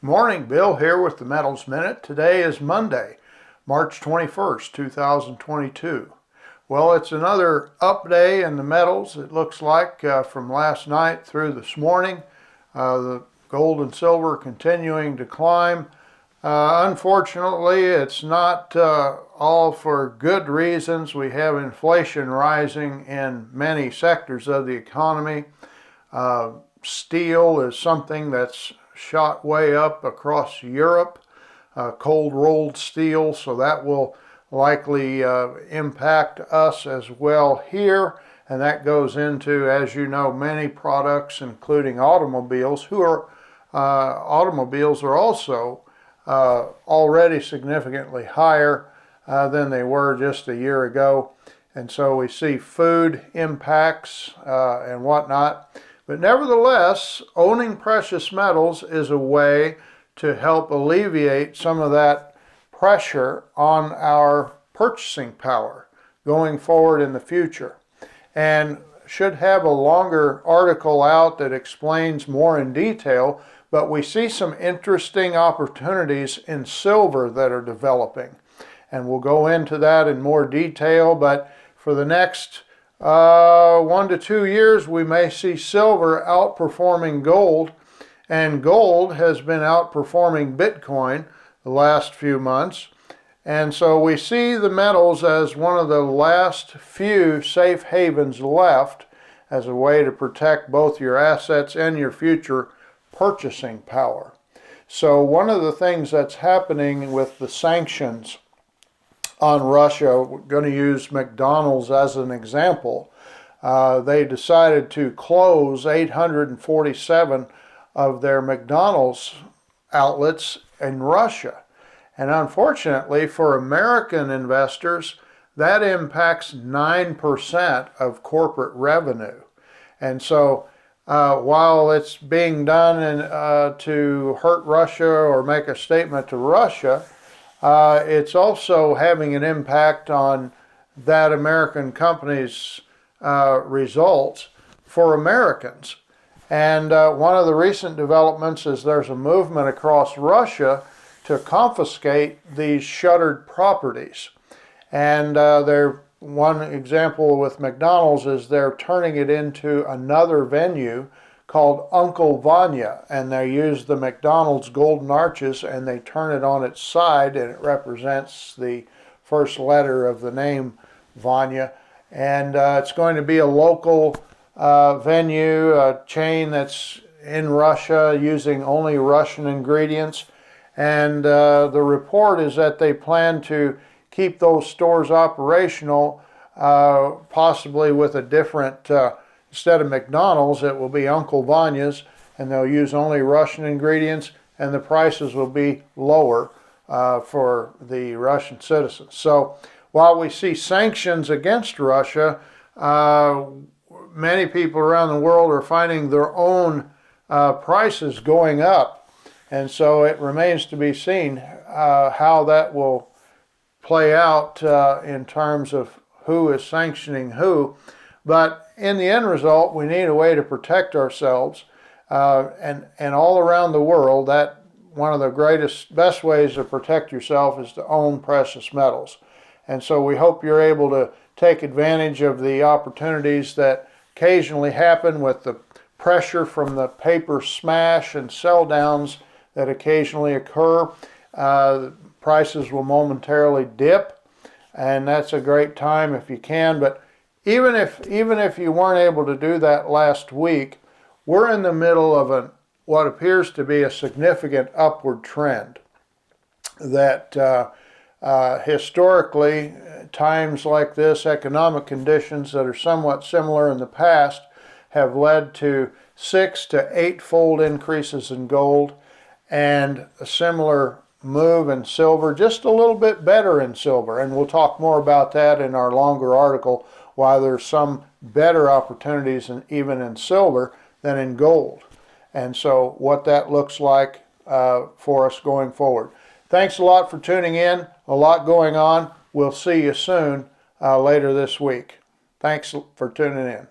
Morning, Bill here with the Metals Minute. Today is Monday, March 21st, 2022. Well, it's another up day in the metals, it looks like, from last night through this morning. The gold and silver continuing to climb. Unfortunately, it's not all for good reasons. We have inflation rising in many sectors of the economy. Steel is something that's shot way up across Europe, cold rolled steel, so that will likely impact us as well here, and that goes into, as you know, many products including automobiles. Automobiles are also already significantly higher than they were just a year ago, and so we see food impacts and whatnot. But nevertheless, owning precious metals is a way to help alleviate some of that pressure on our purchasing power going forward in the future. And should have a longer article out that explains more in detail, but we see some interesting opportunities in silver that are developing. And we'll go into that in more detail, but for the next 1 to 2 years, we may see silver outperforming gold, and gold has been outperforming Bitcoin the last few months. And so we see the metals as one of the last few safe havens left as a way to protect both your assets and your future purchasing power. So one of the things that's happening with the sanctions on Russia, we're going to use McDonald's as an example. They decided to close 847 of their McDonald's outlets in Russia. And unfortunately for American investors, that impacts 9% of corporate revenue. And so while it's being done to hurt Russia or make a statement to Russia, it's also having an impact on that American company's results for Americans. And one of the recent developments is there's a movement across Russia to confiscate these shuttered properties. And one example with McDonald's is they're turning it into another venue called Uncle Vanya, and they use the McDonald's golden arches and they turn it on its side, and it represents the first letter of the name Vanya. And it's going to be a local venue, a chain that's in Russia using only Russian ingredients. And the report is that they plan to keep those stores operational, possibly with a different instead of McDonald's, it will be Uncle Vanya's, and they'll use only Russian ingredients, and the prices will be lower for the Russian citizens. So while we see sanctions against Russia, many people around the world are finding their own prices going up. And so it remains to be seen how that will play out in terms of who is sanctioning who. But in the end result, we need a way to protect ourselves, and all around the world, that one of the best ways to protect yourself is to own precious metals. And so we hope you're able to take advantage of the opportunities that occasionally happen with the pressure from the paper smash and sell downs that occasionally occur. Prices will momentarily dip, and that's a great time if you can. But even if you weren't able to do that last week, we're in the middle of what appears to be a significant upward trend. That historically, times like this, economic conditions that are somewhat similar in the past, have led to 6 to 8-fold increases in gold, and a similar move in silver, just a little bit better in silver. And we'll talk more about that in our longer article, why there's some better opportunities even in silver than in gold. And so what that looks like for us going forward. Thanks a lot for tuning in. A lot going on. We'll see you soon later this week. Thanks for tuning in.